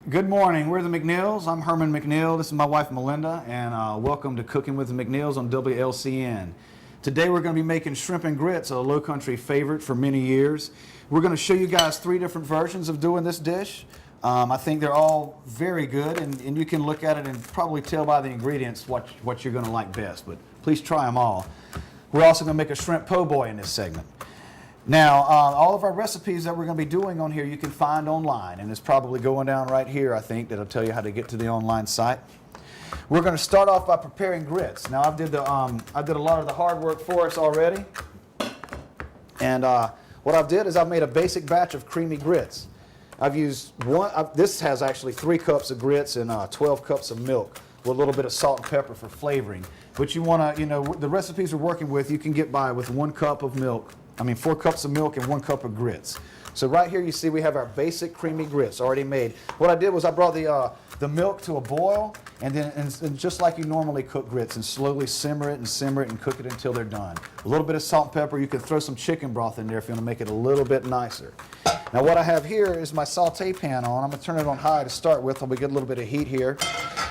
Good morning. We're the McNeill's. I'm Herman McNeill. This is my wife Melinda, and welcome to Cooking with the McNeill's on WLCN. Today we're going to be making shrimp and grits, a lowcountry favorite for many years. We're going to show you guys three different versions of doing this dish. I think they're all very good, and you can look at it and probably tell by the ingredients what you're going to like best, but please try them all. We're also going to make a shrimp po' boy in this segment. Now, all of our recipes that we're going to be doing on here you can find online, and it's probably going down right here, I think, that'll tell you how to get to the online site. We're going to start off by preparing grits. Now, I did a lot of the hard work for us already, and what I've did is I've made a basic batch of creamy grits. I've used this has actually 3 cups of grits and 12 cups of milk with a little bit of salt and pepper for flavoring. But you want to, the recipes we're working with, you can get by with 1 cup of milk. 4 cups of milk and 1 cup of grits. So right here you see we have our basic creamy grits already made. What I did was I brought the milk to a boil, and then and just like you normally cook grits, and slowly simmer it and cook it until they're done. A little bit of salt and pepper. You can throw some chicken broth in there if you want to make it a little bit nicer. Now what I have here is my saute pan on. I'm going to turn it on high to start with while we get a little bit of heat here.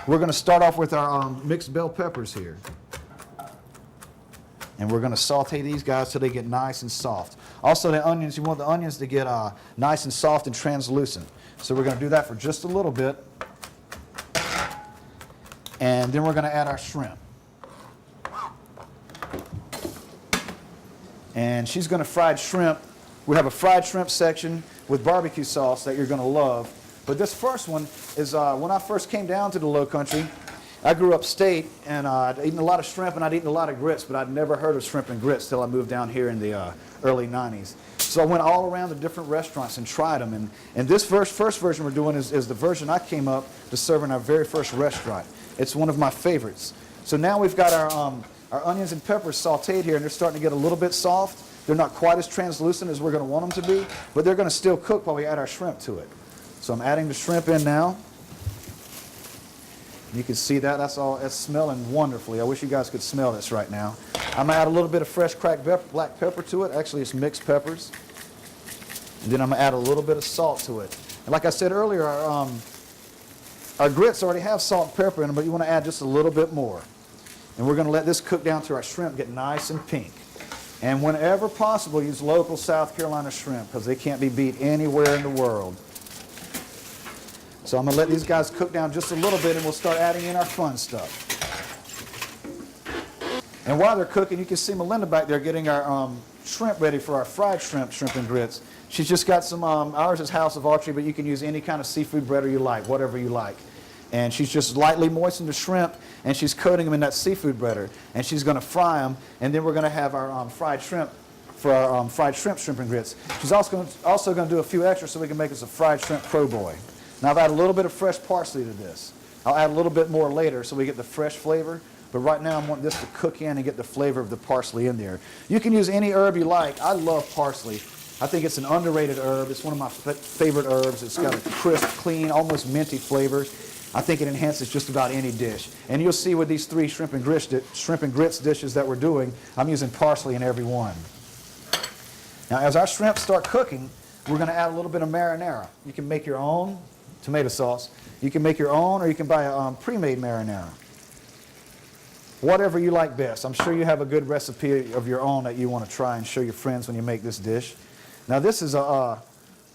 We're going to start off with our mixed bell peppers here. And we're going to saute these guys till they get nice and soft. Also the onions, you want the onions to get nice and soft and translucent. So we're going to do that for just a little bit. And then we're going to add our shrimp. And she's going to fried shrimp. We have a fried shrimp section with barbecue sauce that you're going to love. But this first one is when I first came down to the low country, I grew upstate, and I'd eaten a lot of shrimp and I'd eaten a lot of grits, but I'd never heard of shrimp and grits till I moved down here in the early 90s. So I went all around the different restaurants and tried them. And this first version we're doing is the version I came up to serve in our very first restaurant. It's one of my favorites. So now we've got our onions and peppers sauteed here, and they're starting to get a little bit soft. They're not quite as translucent as we're going to want them to be, but they're going to still cook while we add our shrimp to it. So I'm adding the shrimp in now. You can see that. That's smelling wonderfully. I wish you guys could smell this right now. I'm going to add a little bit of fresh cracked black pepper to it. Actually, it's mixed peppers. And then I'm going to add a little bit of salt to it. And like I said earlier, our grits already have salt and pepper in them, but you want to add just a little bit more. And we're going to let this cook down to our shrimp get nice and pink. And whenever possible, use local South Carolina shrimp, because they can't be beat anywhere in the world. So I'm going to let these guys cook down just a little bit, and we'll start adding in our fun stuff. And while they're cooking, you can see Melinda back there getting our shrimp ready for our fried shrimp and grits. She's just got some, ours is House of Archery, but you can use any kind of seafood breader you like, whatever you like. And she's just lightly moistened the shrimp, and she's coating them in that seafood breader. And she's going to fry them, and then we're going to have our fried shrimp for our fried shrimp and grits. She's also going to do a few extras so we can make us a fried shrimp po' boy. Now I've added a little bit of fresh parsley to this. I'll add a little bit more later so we get the fresh flavor, but right now I want this to cook in and get the flavor of the parsley in there. You can use any herb you like. I love parsley. I think it's an underrated herb. It's one of my favorite herbs. It's got a crisp, clean, almost minty flavor. I think it enhances just about any dish. And you'll see with these 3 shrimp and grits dishes that we're doing, I'm using parsley in every one. Now as our shrimp start cooking, we're going to add a little bit of marinara. You can make your own tomato sauce. You can make your own, or you can buy a pre-made marinara. Whatever you like best. I'm sure you have a good recipe of your own that you want to try and show your friends when you make this dish. Now this is a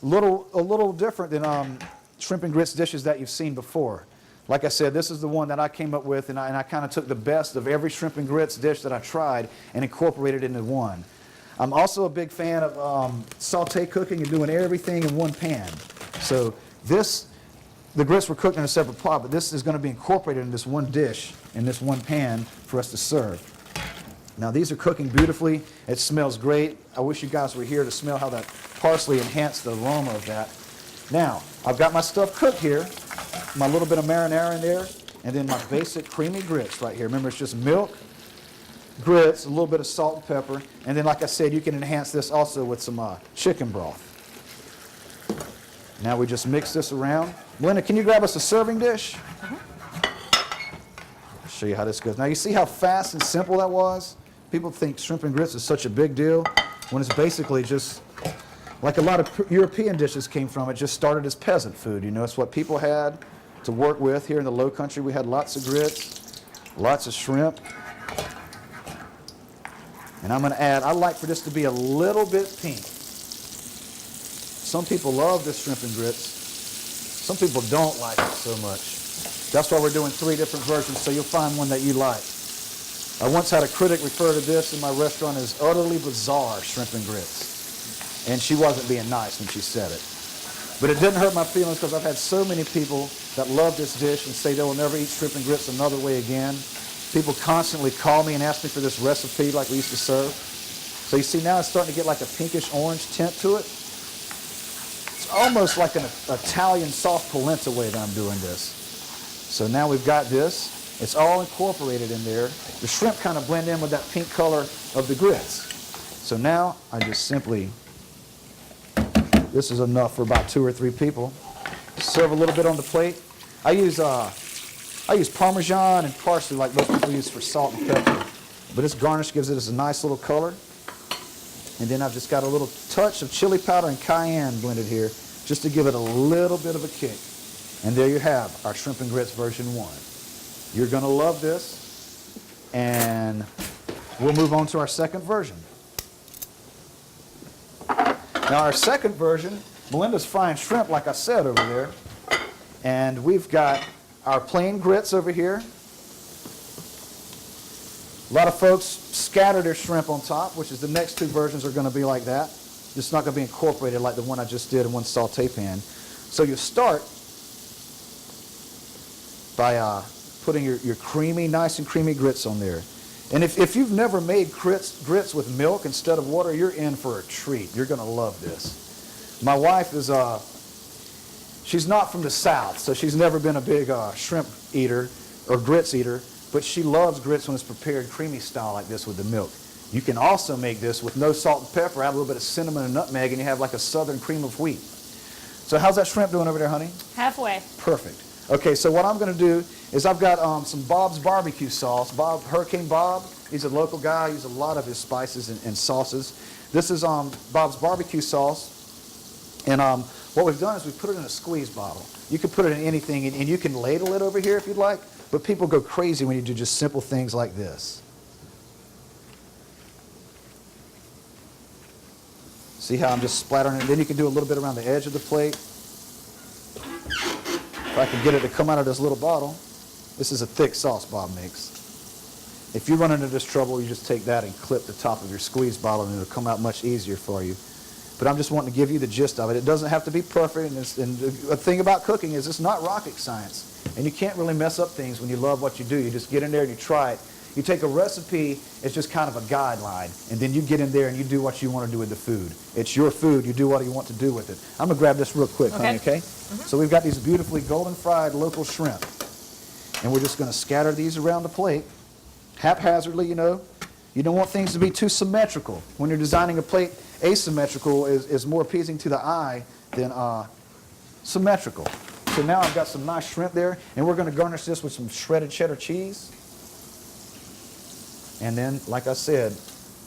little different than shrimp and grits dishes that you've seen before. Like I said, this is the one that I came up with, and I kind of took the best of every shrimp and grits dish that I tried and incorporated it into one. I'm also a big fan of saute cooking and doing everything in one pan. So the grits were cooked in a separate pot, but this is going to be incorporated in this one dish, in this one pan for us to serve. Now these are cooking beautifully. It smells great. I wish you guys were here to smell how that parsley enhanced the aroma of that. Now, I've got my stuff cooked here, my little bit of marinara in there, and then my basic creamy grits right here. Remember, it's just milk, grits, a little bit of salt and pepper, and then like I said, you can enhance this also with some chicken broth. Now we just mix this around. Melinda, can you grab us a serving dish? I'll show you how this goes. Now you see how fast and simple that was? People think shrimp and grits is such a big deal when it's basically just like a lot of European dishes came from, it just started as peasant food. You know, it's what people had to work with. Here in the Low Country, we had lots of grits, lots of shrimp. And I'm going to add, I like for this to be a little bit pink. Some people love this shrimp and grits. Some people don't like it so much. That's why we're doing 3 different versions, so you'll find one that you like. I once had a critic refer to this in my restaurant as utterly bizarre shrimp and grits. And she wasn't being nice when she said it. But it didn't hurt my feelings because I've had so many people that love this dish and say they will never eat shrimp and grits another way again. People constantly call me and ask me for this recipe like we used to serve. So you see now it's starting to get like a pinkish orange tint to it. It's almost like an Italian soft polenta way that I'm doing this. So now we've got this. It's all incorporated in there. The shrimp kind of blend in with that pink color of the grits. So now I just simply, this is enough for about 2 or 3 people. Serve a little bit on the plate. I use Parmesan and parsley like most people use for salt and pepper. But this garnish gives it a nice little color. And then I've just got a little touch of chili powder and cayenne blended here just to give it a little bit of a kick. And there you have our shrimp and grits version 1. You're going to love this. And we'll move on to our second version. Now our second version, Melinda's frying shrimp like I said over there. And we've got our plain grits over here. A lot of folks scatter their shrimp on top, which is the next 2 versions are going to be like that. It's not going to be incorporated like the one I just did in one saute pan. So you start by putting your creamy, nice and creamy grits on there. And if you've never made grits with milk instead of water, you're in for a treat. You're going to love this. My wife is, she's not from the South, so she's never been a big shrimp eater or grits eater, but she loves grits when it's prepared creamy style like this with the milk. You can also make this with no salt and pepper, add a little bit of cinnamon and nutmeg, and you have like a southern cream of wheat. So how's that shrimp doing over there, honey? Halfway. Perfect. Okay, so what I'm going to do is I've got some Bob's barbecue sauce. Hurricane Bob, he's a local guy. I use a lot of his spices and sauces. This is Bob's barbecue sauce. And what we've done is we've put it in a squeeze bottle. You can put it in anything, and you can ladle it over here if you'd like, but people go crazy when you do just simple things like this. See how I'm just splattering it? Then you can do a little bit around the edge of the plate. If I can get it to come out of this little bottle. This is a thick sauce Bob makes. If you run into this trouble, you just take that and clip the top of your squeeze bottle and it'll come out much easier for you. But I'm just wanting to give you the gist of it. It doesn't have to be perfect, and the thing about cooking is it's not rocket science. And you can't really mess up things when you love what you do. You just get in there and you try it. You take a recipe, it's just kind of a guideline, and then you get in there and you do what you want to do with the food. It's your food. You do what you want to do with it. I'm going to grab this real quick, honey, okay? Mm-hmm. So we've got these beautifully golden fried local shrimp, and we're just going to scatter these around the plate haphazardly, you know. You don't want things to be too symmetrical. When you're designing a plate, asymmetrical is more appeasing to the eye than symmetrical. So now I've got some nice shrimp there, and we're going to garnish this with some shredded cheddar cheese. And then, like I said,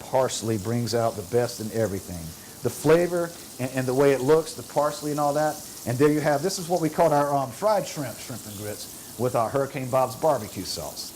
parsley brings out the best in everything. The flavor and the way it looks, the parsley and all that. And there you have, this is what we call our fried shrimp and grits with our Hurricane Bob's barbecue sauce.